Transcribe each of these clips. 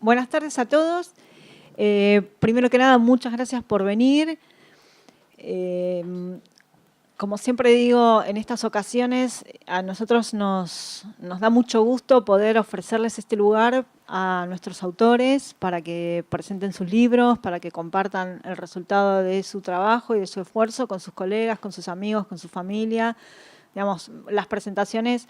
Buenas tardes a todos. Primero que nada, muchas gracias por venir. Como siempre digo, en estas ocasiones a nosotros nos da mucho gusto poder ofrecerles este lugar a nuestros autores para que presenten sus libros, para que compartan el resultado de su trabajo y de su esfuerzo con sus colegas, con sus amigos, con su familia. Digamos, las presentaciones,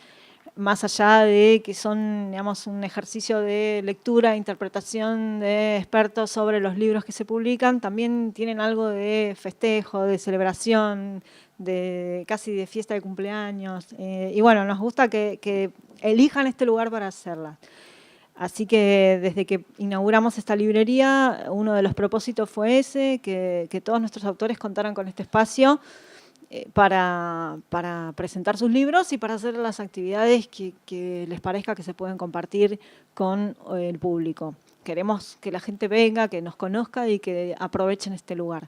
más allá de que son, digamos, un ejercicio de lectura, interpretación de expertos sobre los libros que se publican, también tienen algo de festejo, de celebración, casi de fiesta de cumpleaños. Y bueno, nos gusta que elijan este lugar para hacerla. Así que desde que inauguramos esta librería, uno de los propósitos fue ese, que todos nuestros autores contaran con este espacio para presentar sus libros y para hacer las actividades que les parezca que se pueden compartir con el público. Queremos que la gente venga, que nos conozca y que aprovechen este lugar.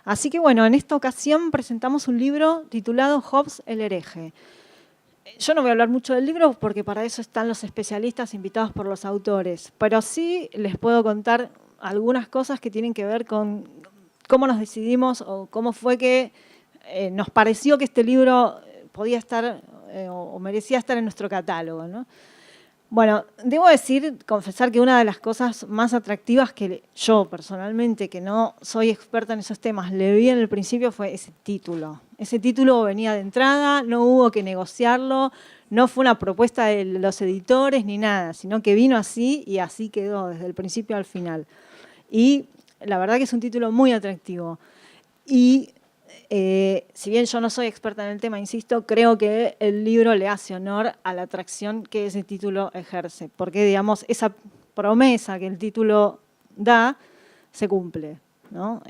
Así que bueno, en esta ocasión presentamos un libro titulado Hobbes el hereje. Yo no voy a hablar mucho del libro porque para eso están los especialistas invitados por los autores, pero sí les puedo contar algunas cosas que tienen que ver con cómo nos decidimos o cómo fue que nos pareció que este libro podía estar o merecía estar en nuestro catálogo, ¿no? Bueno, debo confesar que una de las cosas más atractivas que yo personalmente, que no soy experta en esos temas, le vi en el principio fue ese título. Ese título venía de entrada, no hubo que negociarlo, no fue una propuesta de los editores ni nada, sino que vino así y así quedó desde el principio al final. Y la verdad que es un título muy atractivo. Y si bien yo no soy experta en el tema, insisto, creo que el libro le hace honor a la atracción que ese título ejerce, porque, digamos, esa promesa que el título da se cumple, ¿no?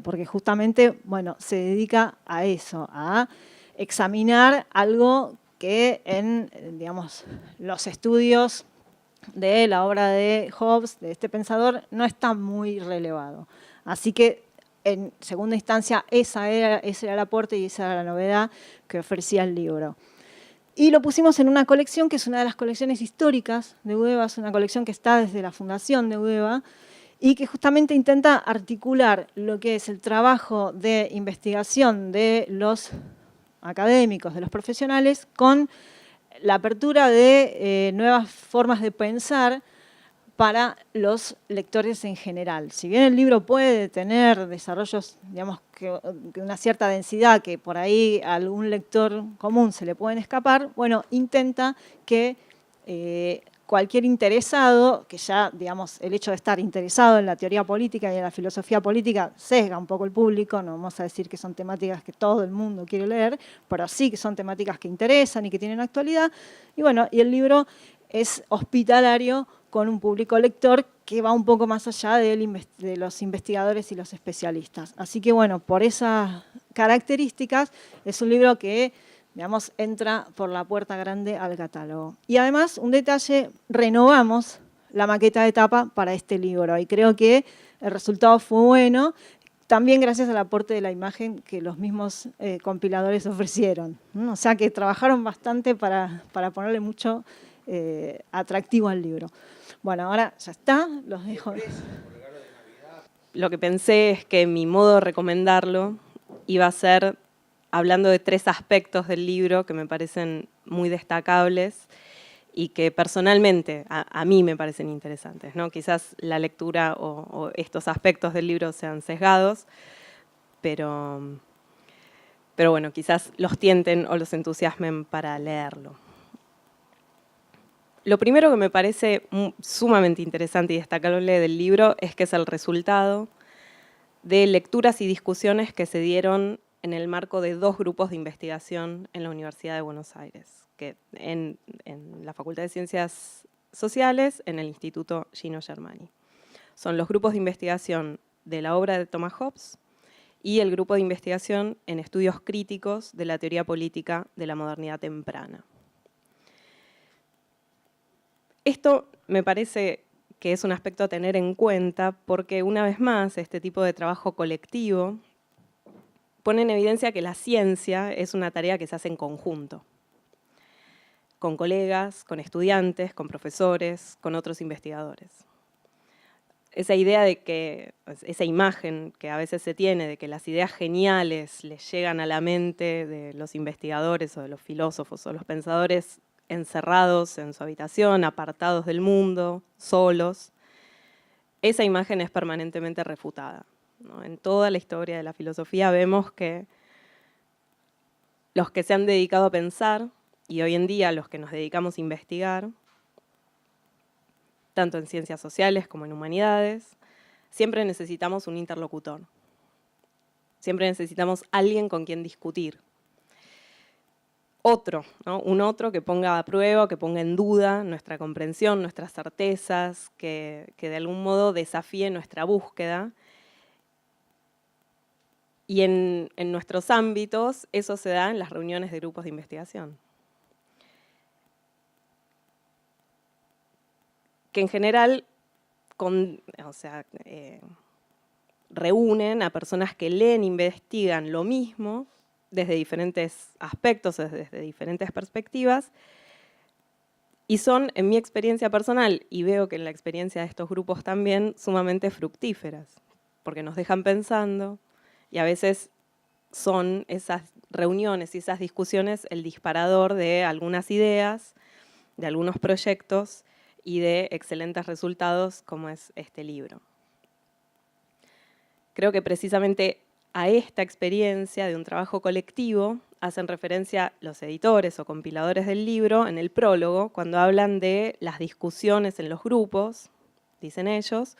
Porque justamente, bueno, se dedica a eso, a examinar algo que en, digamos, los estudios de la obra de Hobbes, de este pensador, no está muy relevado. Así que, en segunda instancia, ese era el aporte y esa era la novedad que ofrecía el libro. Y lo pusimos en una colección que es una de las colecciones históricas de UDEVA, es una colección que está desde la fundación de UDEVA y que justamente intenta articular lo que es el trabajo de investigación de los académicos, de los profesionales, con la apertura de nuevas formas de pensar para los lectores en general. Si bien el libro puede tener desarrollos, digamos, que una cierta densidad que por ahí a algún lector común se le pueden escapar, bueno, intenta que cualquier interesado, que ya, digamos, el hecho de estar interesado en la teoría política y en la filosofía política sesga un poco el público, no vamos a decir que son temáticas que todo el mundo quiere leer, pero sí que son temáticas que interesan y que tienen actualidad. Y bueno, y el libro es hospitalario con un público lector que va un poco más allá de los investigadores y los especialistas. Así que bueno, por esas características es un libro que, digamos, entra por la puerta grande al catálogo. Y además, un detalle, renovamos la maqueta de tapa para este libro y creo que el resultado fue bueno, también gracias al aporte de la imagen que los mismos compiladores ofrecieron. O sea que trabajaron bastante para ponerle mucho atractivo al libro. Bueno, ahora ya está, los dejo. Lo que pensé es que mi modo de recomendarlo iba a ser hablando de 3 aspectos del libro que me parecen muy destacables y que personalmente a mí me parecen interesantes, ¿no? Quizás la lectura o estos aspectos del libro sean sesgados, pero bueno, quizás los tienten o los entusiasmen para leerlo. Lo primero que me parece sumamente interesante y destacable del libro es que es el resultado de lecturas y discusiones que se dieron en el marco de 2 grupos de investigación en la Universidad de Buenos Aires, que en la Facultad de Ciencias Sociales, en el Instituto Gino Germani. Son los grupos de investigación de la obra de Thomas Hobbes y el grupo de investigación en estudios críticos de la teoría política de la modernidad temprana. Esto me parece que es un aspecto a tener en cuenta porque, una vez más, este tipo de trabajo colectivo pone en evidencia que la ciencia es una tarea que se hace en conjunto, con colegas, con estudiantes, con profesores, con otros investigadores. esa idea de que, esa imagen que a veces se tiene de que las ideas geniales les llegan a la mente de los investigadores o de los filósofos o los pensadores encerrados en su habitación, apartados del mundo, solos, esa imagen es permanentemente refutada, ¿no? En toda la historia de la filosofía vemos que los que se han dedicado a pensar, y hoy en día los que nos dedicamos a investigar, tanto en ciencias sociales como en humanidades, siempre necesitamos un interlocutor. Siempre necesitamos alguien con quien discutir. Otro, ¿no? Un otro que ponga a prueba, que ponga en duda nuestra comprensión, nuestras certezas, que de algún modo desafíe nuestra búsqueda. Y en nuestros ámbitos eso se da en las reuniones de grupos de investigación. Que en general reúnen a personas que leen, investigan lo mismo desde diferentes aspectos, desde diferentes perspectivas, y son, en mi experiencia personal, y veo que en la experiencia de estos grupos también, sumamente fructíferas, porque nos dejan pensando, y a veces son esas reuniones y esas discusiones el disparador de algunas ideas, de algunos proyectos y de excelentes resultados como es este libro. Creo que precisamente a esta experiencia de un trabajo colectivo hacen referencia los editores o compiladores del libro en el prólogo, cuando hablan de las discusiones en los grupos, dicen ellos,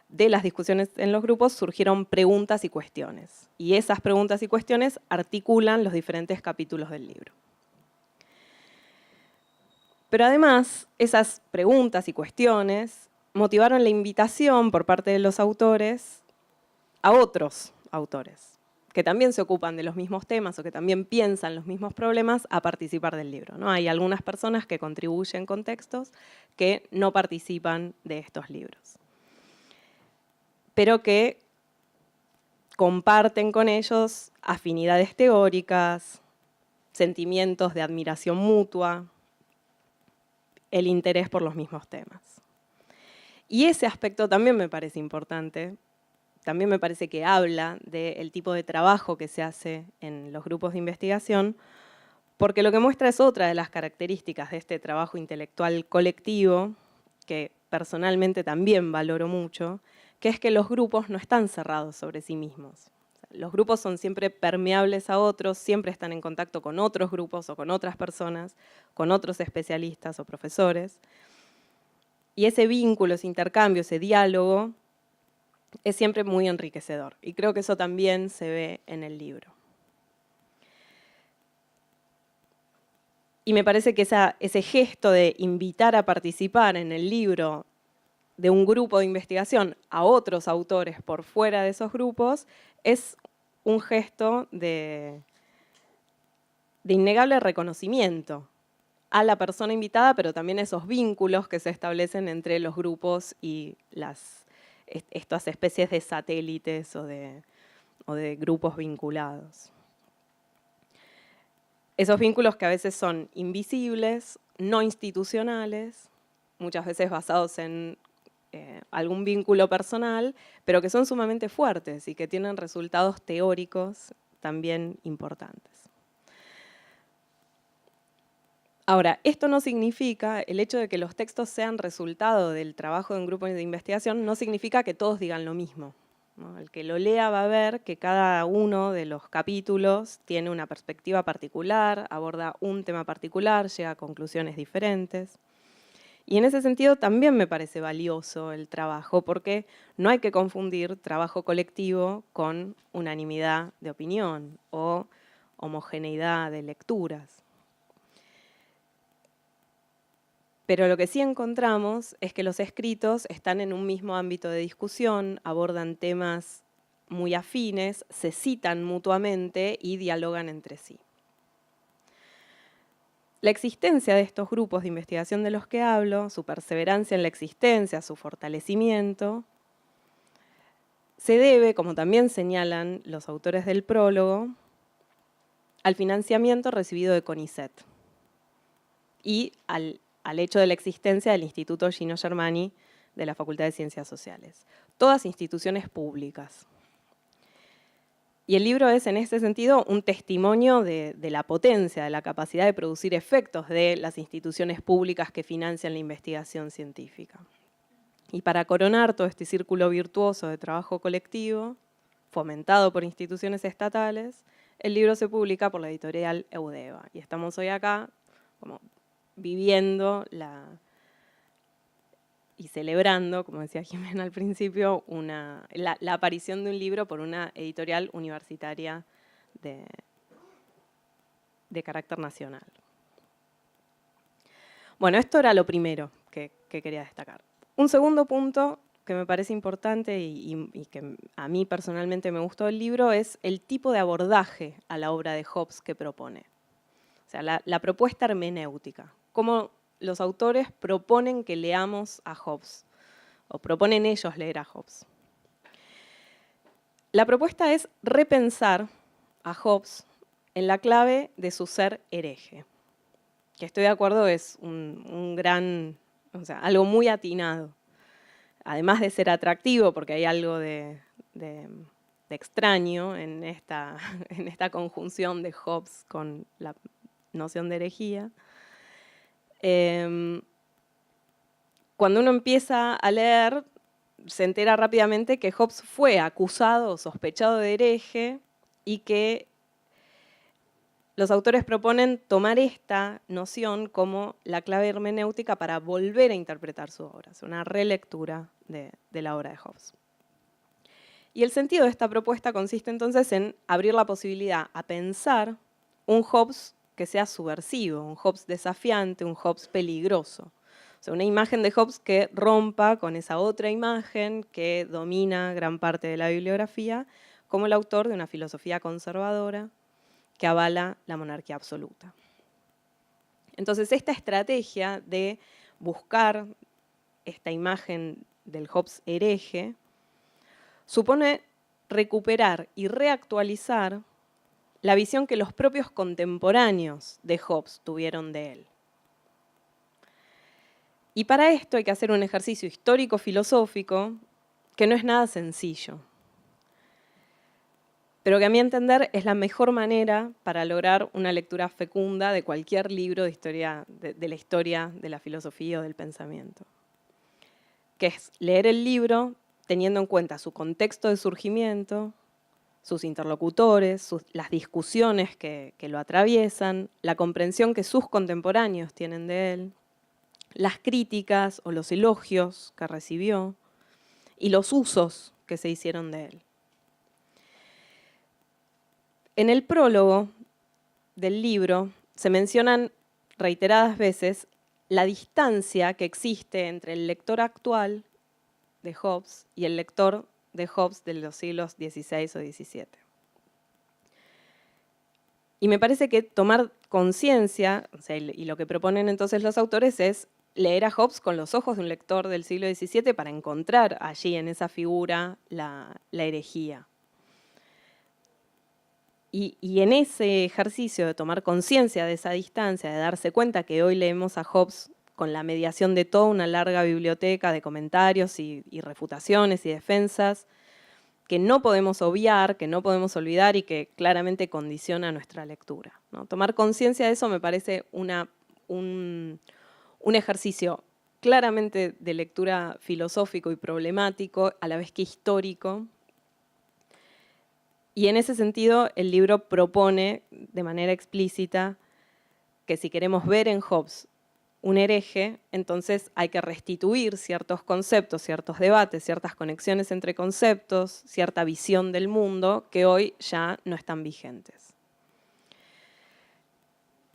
de las discusiones en los grupos surgieron preguntas y cuestiones. Y esas preguntas y cuestiones articulan los diferentes capítulos del libro. Pero además, esas preguntas y cuestiones motivaron la invitación por parte de los autores a otros autores, que también se ocupan de los mismos temas o que también piensan los mismos problemas, a participar del libro, ¿no? Hay algunas personas que contribuyen con textos que no participan de estos libros, pero que comparten con ellos afinidades teóricas, sentimientos de admiración mutua, el interés por los mismos temas. Y ese aspecto también me parece importante, también me parece que habla del tipo de trabajo que se hace en los grupos de investigación, porque lo que muestra es otra de las características de este trabajo intelectual colectivo, que personalmente también valoro mucho, que es que los grupos no están cerrados sobre sí mismos. Los grupos son siempre permeables a otros, siempre están en contacto con otros grupos o con otras personas, con otros especialistas o profesores. Y ese vínculo, ese intercambio, ese diálogo, es siempre muy enriquecedor. Y creo que eso también se ve en el libro. Y me parece que ese gesto de invitar a participar en el libro de un grupo de investigación a otros autores por fuera de esos grupos es un gesto de innegable reconocimiento a la persona invitada, pero también esos vínculos que se establecen entre los grupos y estas especies de satélites o de grupos vinculados. Esos vínculos que a veces son invisibles, no institucionales, muchas veces basados en algún vínculo personal, pero que son sumamente fuertes y que tienen resultados teóricos también importantes. Ahora, esto no significa, el hecho de que los textos sean resultado del trabajo de un grupo de investigación, no significa que todos digan lo mismo, ¿no? El que lo lea va a ver que cada uno de los capítulos tiene una perspectiva particular, aborda un tema particular, llega a conclusiones diferentes. Y en ese sentido también me parece valioso el trabajo, porque no hay que confundir trabajo colectivo con unanimidad de opinión o homogeneidad de lecturas. Pero lo que sí encontramos es que los escritos están en un mismo ámbito de discusión, abordan temas muy afines, se citan mutuamente y dialogan entre sí. La existencia de estos grupos de investigación de los que hablo, su perseverancia en la existencia, su fortalecimiento, se debe, como también señalan los autores del prólogo, al financiamiento recibido de CONICET y al hecho de la existencia del Instituto Gino Germani de la Facultad de Ciencias Sociales. Todas instituciones públicas. Y el libro es, en este sentido, un testimonio de la potencia, de la capacidad de producir efectos de las instituciones públicas que financian la investigación científica. Y para coronar todo este círculo virtuoso de trabajo colectivo, fomentado por instituciones estatales, el libro se publica por la editorial Eudeva. Y estamos hoy acá como viviendo y celebrando, como decía Jimena al principio, la aparición de un libro por una editorial universitaria de carácter nacional. Bueno, esto era lo primero que quería destacar. Un segundo punto que me parece importante y que a mí personalmente me gustó del libro es el tipo de abordaje a la obra de Hobbes que propone. O sea, la propuesta hermenéutica. Cómo los autores proponen que leamos a Hobbes, o proponen ellos leer a Hobbes. La propuesta es repensar a Hobbes en la clave de su ser hereje, que estoy de acuerdo es algo muy atinado. Además de ser atractivo, porque hay algo de extraño en esta conjunción de Hobbes con la noción de herejía. Cuando uno empieza a leer, se entera rápidamente que Hobbes fue acusado o sospechado de hereje y que los autores proponen tomar esta noción como la clave hermenéutica para volver a interpretar su obra, es una relectura de la obra de Hobbes. Y el sentido de esta propuesta consiste entonces en abrir la posibilidad a pensar un Hobbes que sea subversivo, un Hobbes desafiante, un Hobbes peligroso. O sea, una imagen de Hobbes que rompa con esa otra imagen que domina gran parte de la bibliografía, como el autor de una filosofía conservadora que avala la monarquía absoluta. Entonces, esta estrategia de buscar esta imagen del Hobbes hereje supone recuperar y reactualizar la visión que los propios contemporáneos de Hobbes tuvieron de él. Y para esto hay que hacer un ejercicio histórico-filosófico que no es nada sencillo, pero que a mi entender es la mejor manera para lograr una lectura fecunda de cualquier libro de la historia de la filosofía o del pensamiento, que es leer el libro teniendo en cuenta su contexto de surgimiento, sus interlocutores, las discusiones que lo atraviesan, la comprensión que sus contemporáneos tienen de él, las críticas o los elogios que recibió y los usos que se hicieron de él. En el prólogo del libro se mencionan reiteradas veces la distancia que existe entre el lector actual de Hobbes y el lector de Hobbes de los siglos XVI o XVII. Y me parece que tomar conciencia, y lo que proponen entonces los autores es leer a Hobbes con los ojos de un lector del siglo XVII para encontrar allí en esa figura la herejía. Y en ese ejercicio de tomar conciencia de esa distancia, de darse cuenta que hoy leemos a Hobbes con la mediación de toda una larga biblioteca de comentarios y refutaciones y defensas, que no podemos obviar, que no podemos olvidar y que claramente condiciona nuestra lectura, ¿no? Tomar conciencia de eso me parece un ejercicio claramente de lectura filosófico y problemático, a la vez que histórico. Y en ese sentido, el libro propone de manera explícita que si queremos ver en Hobbes un hereje, entonces hay que restituir ciertos conceptos, ciertos debates, ciertas conexiones entre conceptos, cierta visión del mundo que hoy ya no están vigentes.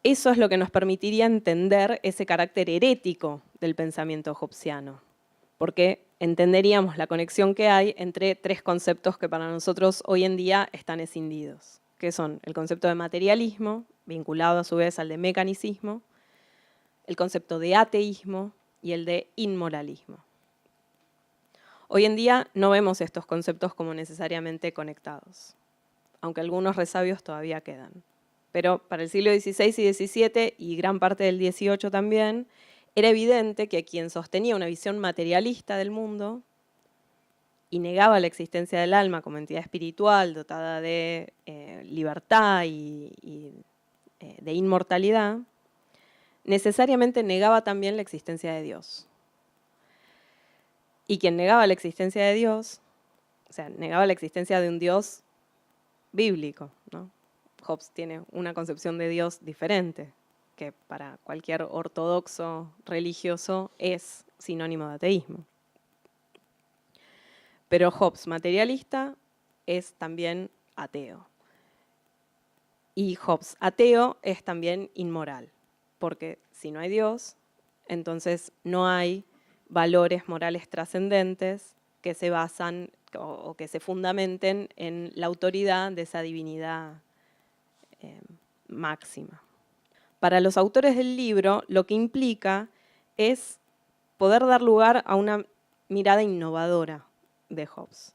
Eso es lo que nos permitiría entender ese carácter herético del pensamiento hobbesiano, porque entenderíamos la conexión que hay entre tres conceptos que para nosotros hoy en día están escindidos, que son el concepto de materialismo, vinculado a su vez al de mecanicismo, el concepto de ateísmo y el de inmoralismo. Hoy en día no vemos estos conceptos como necesariamente conectados, aunque algunos resabios todavía quedan. Pero para el siglo XVI y XVII y gran parte del XVIII también, era evidente que quien sostenía una visión materialista del mundo y negaba la existencia del alma como entidad espiritual dotada de libertad y de inmortalidad, necesariamente negaba también la existencia de Dios. Y quien negaba la existencia de Dios, o sea, negaba la existencia de un Dios bíblico, ¿no? Hobbes tiene una concepción de Dios diferente, que para cualquier ortodoxo religioso es sinónimo de ateísmo. Pero Hobbes, materialista, es también ateo. Y Hobbes, ateo, es también inmoral, porque si no hay Dios, entonces no hay valores morales trascendentes que se basan o que se fundamenten en la autoridad de esa divinidad máxima. Para los autores del libro, lo que implica es poder dar lugar a una mirada innovadora de Hobbes.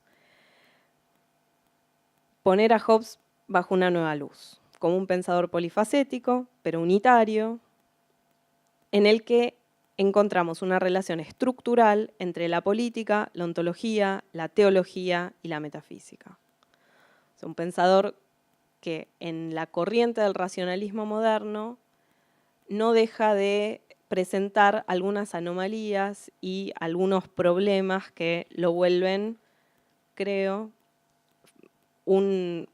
Poner a Hobbes bajo una nueva luz, como un pensador polifacético, pero unitario, en el que encontramos una relación estructural entre la política, la ontología, la teología y la metafísica. Es un pensador que en la corriente del racionalismo moderno no deja de presentar algunas anomalías y algunos problemas que lo vuelven, creo, un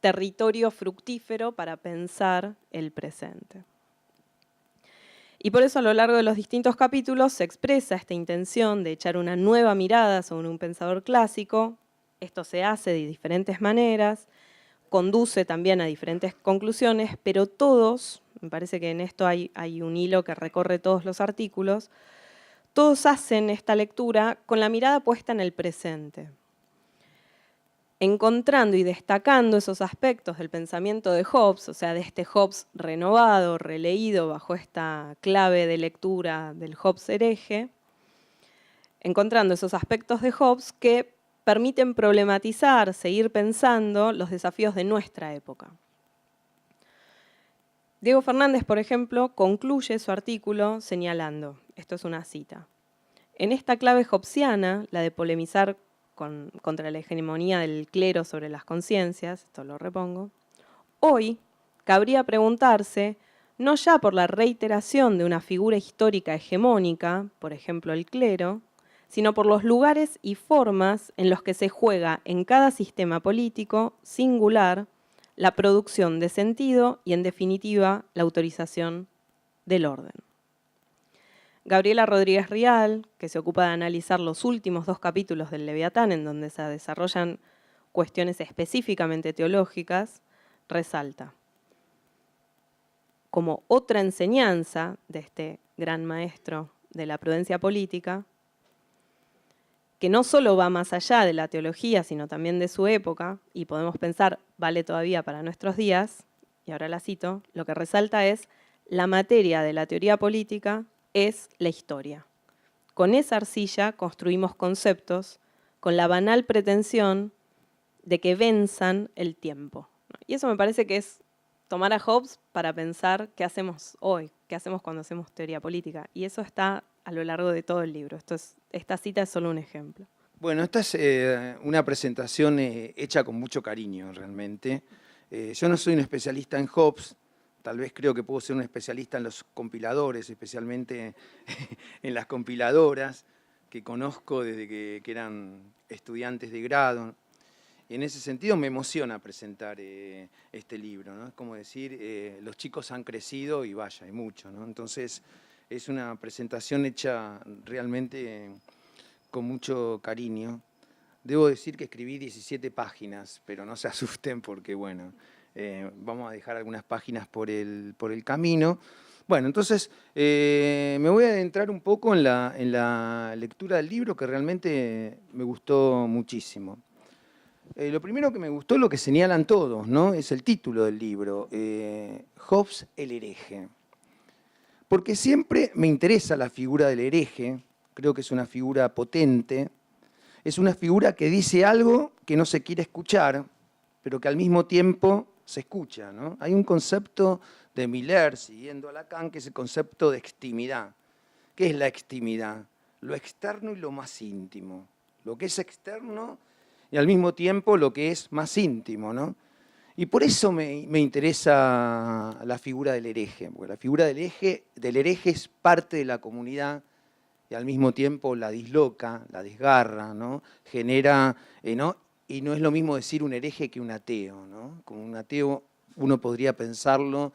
territorio fructífero para pensar el presente. Y por eso a lo largo de los distintos capítulos se expresa esta intención de echar una nueva mirada sobre un pensador clásico. Esto se hace de diferentes maneras, conduce también a diferentes conclusiones, pero todos, me parece que en esto hay un hilo que recorre todos los artículos, todos hacen esta lectura con la mirada puesta en el presente, encontrando y destacando esos aspectos del pensamiento de Hobbes, o sea, de este Hobbes renovado, releído bajo esta clave de lectura del Hobbes hereje, encontrando esos aspectos de Hobbes que permiten problematizar, seguir pensando los desafíos de nuestra época. Diego Fernández, por ejemplo, concluye su artículo señalando, esto es una cita, en esta clave hobbesiana, la de polemizar contra la hegemonía del clero sobre las conciencias, esto lo repongo, hoy cabría preguntarse, no ya por la reiteración de una figura histórica hegemónica, por ejemplo el clero, sino por los lugares y formas en los que se juega en cada sistema político singular la producción de sentido y, en definitiva, la autorización del orden. Gabriela Rodríguez Rial, que se ocupa de analizar los últimos 2 capítulos del Leviatán, en donde se desarrollan cuestiones específicamente teológicas, resalta como otra enseñanza de este gran maestro de la prudencia política, que no solo va más allá de la teología, sino también de su época, y podemos pensar, vale todavía para nuestros días, y ahora la cito, lo que resalta es, la materia de la teoría política es la historia. Con esa arcilla construimos conceptos con la banal pretensión de que venzan el tiempo. Y eso me parece que es tomar a Hobbes para pensar qué hacemos hoy, qué hacemos cuando hacemos teoría política. Y eso está a lo largo de todo el libro. Esta cita es solo un ejemplo. Bueno, esta es una presentación hecha con mucho cariño, realmente. Yo no soy un especialista en Hobbes, tal vez creo que puedo ser un especialista en los compiladores, especialmente en las compiladoras, que conozco desde que eran estudiantes de grado. En ese sentido me emociona presentar este libro, ¿no? Es como decir, los chicos han crecido y vaya, hay mucho, ¿no? Entonces es una presentación hecha realmente con mucho cariño. Debo decir que escribí 17 páginas, pero no se asusten porque, bueno, vamos a dejar algunas páginas por el camino. Bueno, entonces me voy a adentrar un poco en la lectura del libro, que realmente me gustó muchísimo. Lo primero que me gustó es lo que señalan todos, ¿no? Es el título del libro, Hobbes el hereje. Porque siempre me interesa la figura del hereje, creo que es una figura potente, es una figura que dice algo que no se quiere escuchar, pero que al mismo tiempo se escucha, ¿no? Hay un concepto de Miller, siguiendo a Lacan, que es el concepto de extimidad, ¿Qué es la extimidad? Lo externo y lo más íntimo. Lo que es externo y al mismo tiempo lo que es más íntimo, ¿no? Y por eso me interesa la figura del hereje, porque la figura del hereje es parte de la comunidad y al mismo tiempo la disloca, la desgarra, ¿no? Genera, ¿no? Y no es lo mismo decir un hereje que un ateo, ¿no? Como un ateo uno podría pensarlo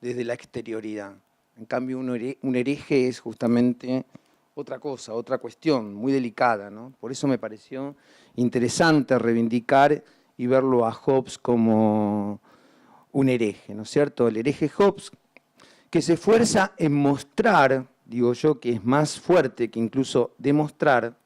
desde la exterioridad. En cambio, un hereje es justamente otra cosa, otra cuestión muy delicada, ¿no? Por eso me pareció interesante reivindicar y verlo a Hobbes como un hereje, ¿no es cierto? El hereje Hobbes, que se esfuerza en mostrar, digo yo, que es más fuerte que incluso demostrar,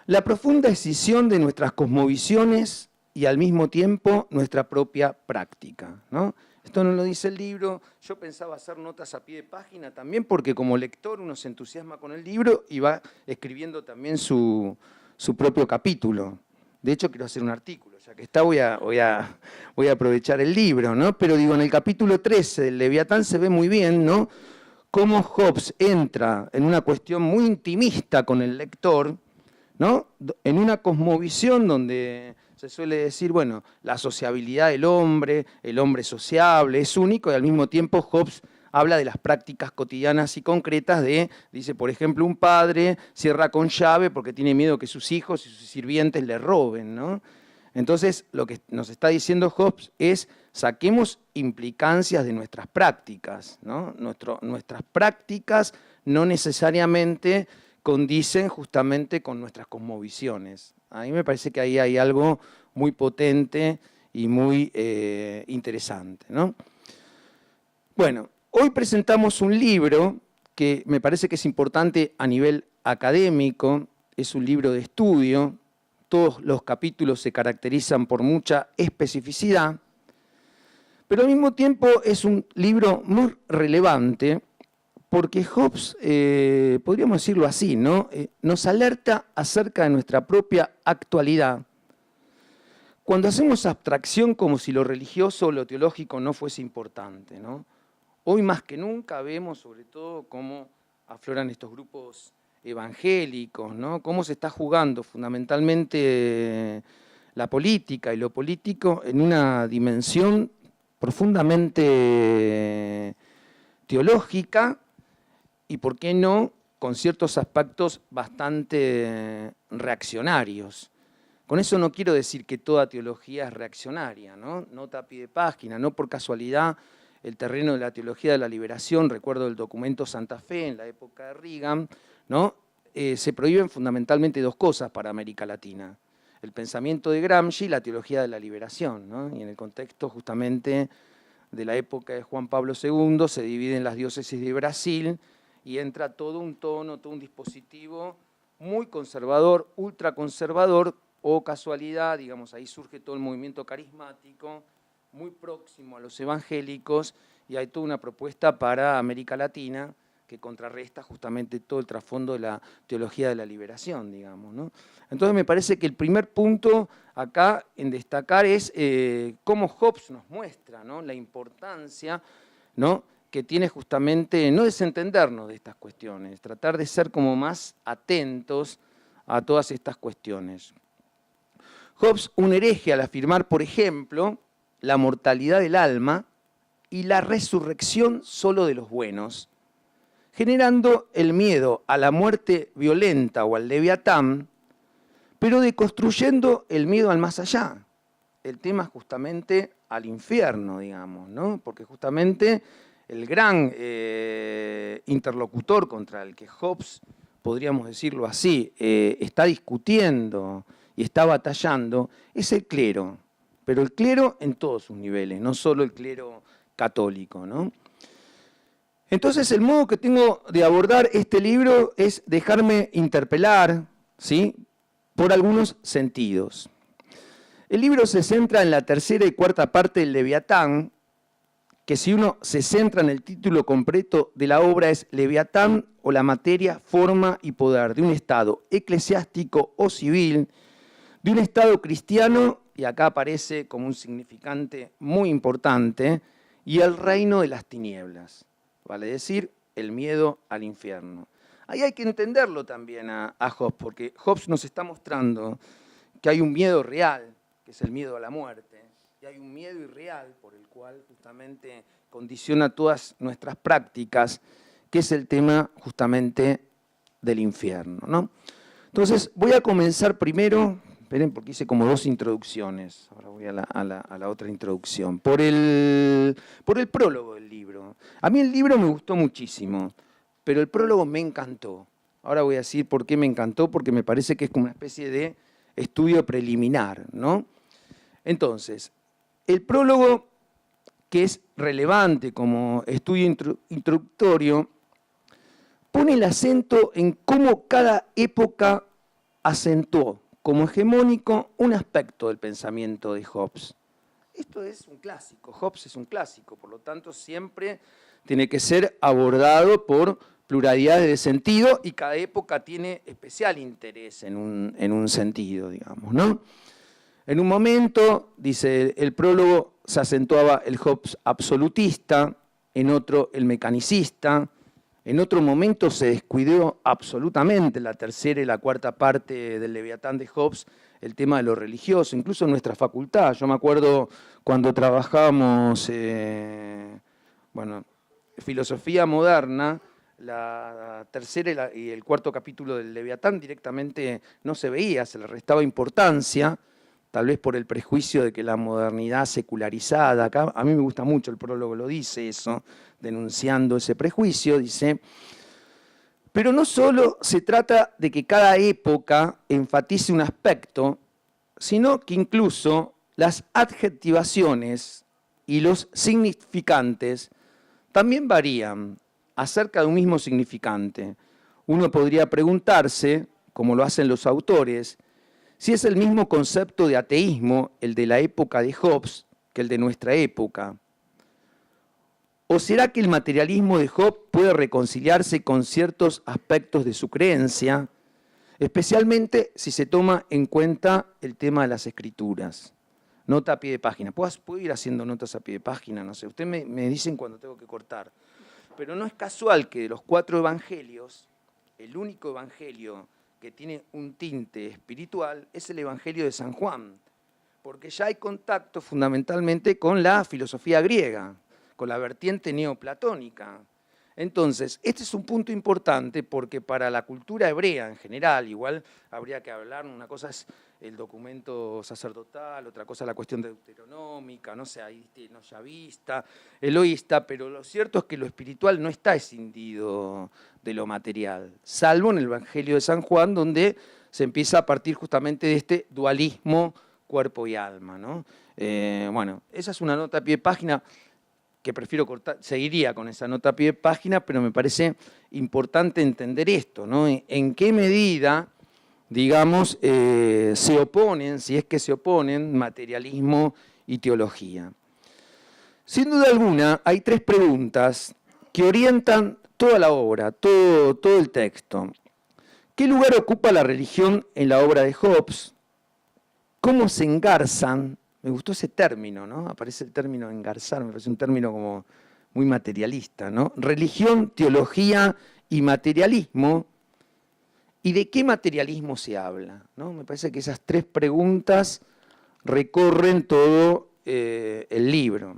la profunda escisión de nuestras cosmovisiones y al mismo tiempo nuestra propia práctica, ¿no? Esto no lo dice el libro, yo pensaba hacer notas a pie de página también porque como lector uno se entusiasma con el libro y va escribiendo también su propio capítulo. De hecho quiero hacer un artículo, ya que está voy a aprovechar el libro, ¿no? Pero digo, en el capítulo 13 del Leviatán se ve muy bien, ¿no? Cómo Hobbes entra en una cuestión muy intimista con el lector, ¿no? En una cosmovisión donde se suele decir, bueno, la sociabilidad del hombre, el hombre sociable, es único y al mismo tiempo Hobbes habla de las prácticas cotidianas y concretas dice, por ejemplo, un padre cierra con llave porque tiene miedo que sus hijos y sus sirvientes le roben, ¿no? Entonces, lo que nos está diciendo Hobbes es, saquemos implicancias de nuestras prácticas, ¿no? Nuestras prácticas no necesariamente condicen justamente con nuestras cosmovisiones. A mí me parece que ahí hay algo muy potente y muy interesante, ¿no? Bueno, hoy presentamos un libro que me parece que es importante a nivel académico, es un libro de estudio, todos los capítulos se caracterizan por mucha especificidad, pero al mismo tiempo es un libro muy relevante porque Hobbes, podríamos decirlo así, ¿no? Nos alerta acerca de nuestra propia actualidad. Cuando hacemos abstracción como si lo religioso o lo teológico no fuese importante, ¿no? Hoy más que nunca vemos sobre todo cómo afloran estos grupos evangélicos, ¿no? Cómo se está jugando fundamentalmente la política y lo político en una dimensión profundamente teológica y, ¿por qué no?, con ciertos aspectos bastante reaccionarios. Con eso no quiero decir que toda teología es reaccionaria, ¿no? Nota a pie de página, no por casualidad el terreno de la teología de la liberación, recuerdo el documento Santa Fe en la época de Reagan, ¿no? Se prohíben fundamentalmente dos cosas para América Latina: el pensamiento de Gramsci y la teología de la liberación, ¿no? Y en el contexto justamente de la época de Juan Pablo II se dividen las diócesis de Brasil y entra todo un tono, todo un dispositivo muy conservador, ultraconservador, o casualidad, digamos, ahí surge todo el movimiento carismático, muy próximo a los evangélicos, y hay toda una propuesta para América Latina que contrarresta justamente todo el trasfondo de la teología de la liberación, digamos, ¿no? Entonces me parece que el primer punto acá en destacar es cómo Hobbes nos muestra, ¿no?, la importancia, ¿no?, que tiene justamente no desentendernos de estas cuestiones, tratar de ser como más atentos a todas estas cuestiones. Hobbes, un hereje al afirmar, por ejemplo, la mortalidad del alma y la resurrección solo de los buenos, generando el miedo a la muerte violenta o al leviatán, pero deconstruyendo el miedo al más allá, el tema justamente al infierno, digamos, ¿no? Porque justamente el gran interlocutor contra el que Hobbes, podríamos decirlo así, está discutiendo y está batallando, es el clero, pero el clero en todos sus niveles, no solo el clero católico, ¿no? Entonces, el modo que tengo de abordar este libro es dejarme interpelar, ¿sí?, por algunos sentidos. El libro se centra en la tercera y cuarta parte del Leviatán, que si uno se centra en el título completo de la obra es Leviatán o la materia, forma y poder de un Estado eclesiástico o civil, de un Estado cristiano, y acá aparece como un significante muy importante, y el reino de las tinieblas. Vale decir, el miedo al infierno. Ahí hay que entenderlo también a Hobbes, porque Hobbes nos está mostrando que hay un miedo real, que es el miedo a la muerte, y hay un miedo irreal por el cual justamente condiciona todas nuestras prácticas, que es el tema justamente del infierno, ¿no? Entonces, voy a comenzar primero, esperen porque hice como 2 introducciones, ahora voy a la otra introducción, por el prólogo del libro. A mí el libro me gustó muchísimo, pero el prólogo me encantó. Ahora voy a decir por qué me encantó, porque me parece que es como una especie de estudio preliminar, ¿no? Entonces, el prólogo, que es relevante como estudio introductorio, pone el acento en cómo cada época acentuó como hegemónico un aspecto del pensamiento de Hobbes. Esto es un clásico, Hobbes es un clásico, por lo tanto siempre tiene que ser abordado por pluralidades de sentido y cada época tiene especial interés en un sentido, digamos, ¿no? En un momento, dice el prólogo, se acentuaba el Hobbes absolutista, en otro el mecanicista, en otro momento se descuidó absolutamente la tercera y la cuarta parte del Leviatán de Hobbes, el tema de lo religioso, incluso en nuestra facultad. Yo me acuerdo cuando trabajábamos, filosofía moderna, la tercera y el cuarto capítulo del Leviatán directamente no se veía, se le restaba importancia, tal vez por el prejuicio de que la modernidad secularizada, acá a mí me gusta mucho, el prólogo lo dice eso, denunciando ese prejuicio, dice, pero no solo se trata de que cada época enfatice un aspecto, sino que incluso las adjetivaciones y los significantes también varían acerca de un mismo significante. Uno podría preguntarse, como lo hacen los autores, si es el mismo concepto de ateísmo, el de la época de Hobbes, que el de nuestra época. ¿O será que el materialismo de Hobbes puede reconciliarse con ciertos aspectos de su creencia, especialmente si se toma en cuenta el tema de las escrituras? Nota a pie de página. ¿Puedo ir haciendo notas a pie de página? No sé, ustedes me dicen cuando tengo que cortar. Pero no es casual que de los 4 evangelios, el único evangelio que tiene un tinte espiritual es el Evangelio de San Juan, porque ya hay contacto fundamentalmente con la filosofía griega, con la vertiente neoplatónica. Entonces, este es un punto importante porque para la cultura hebrea en general, igual habría que hablar, una cosa es el documento sacerdotal, otra cosa es la cuestión deuteronómica, no sé, ahí no yavista, eloísta, pero lo cierto es que lo espiritual no está escindido de lo material, salvo en el Evangelio de San Juan, donde se empieza a partir justamente de este dualismo cuerpo y alma, ¿no? Bueno, esa es una nota a pie de página que prefiero cortar, seguiría con esa nota a pie de página, pero me parece importante entender esto, ¿no? En qué medida, digamos, se oponen, si es que se oponen, materialismo y teología. Sin duda alguna, hay 3 preguntas que orientan toda la obra, todo el texto. ¿Qué lugar ocupa la religión en la obra de Hobbes? ¿Cómo se engarzan? Me gustó ese término, ¿no? Aparece el término engarzar, me parece un término como muy materialista, ¿no? Religión, teología y materialismo. ¿Y de qué materialismo se habla? ¿No? Me parece que esas 3 preguntas recorren todo el libro.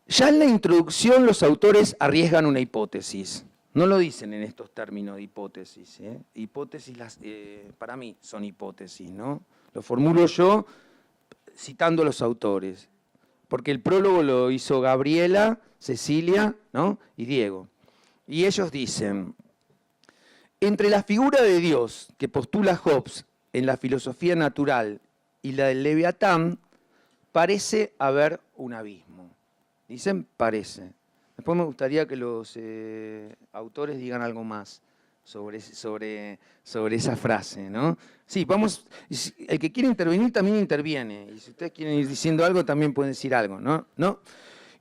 Ya en la introducción los autores arriesgan una hipótesis. No lo dicen en estos términos de hipótesis. Hipótesis, para mí, son hipótesis, ¿no? Lo formulo yo citando a los autores, porque el prólogo lo hizo Gabriela, Cecilia, ¿no? y Diego. Y ellos dicen, entre la figura de Dios que postula Hobbes en la filosofía natural y la del Leviatán, parece haber un abismo. Dicen parece. Después me gustaría que los autores digan algo más sobre esa frase, ¿no? Sí, vamos, el que quiere intervenir también interviene, y si ustedes quieren ir diciendo algo también pueden decir algo, ¿no?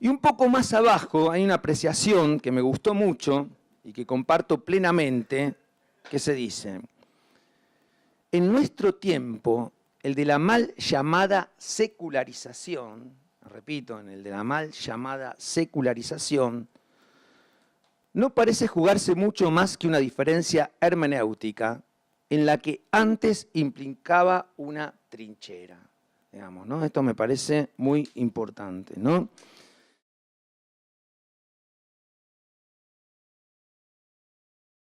Y un poco más abajo hay una apreciación que me gustó mucho y que comparto plenamente, que se dice, en nuestro tiempo, el de la mal llamada secularización, repito, en el de la mal llamada secularización, no parece jugarse mucho más que una diferencia hermenéutica en la que antes implicaba una trinchera, digamos, ¿no? Esto me parece muy importante, ¿no?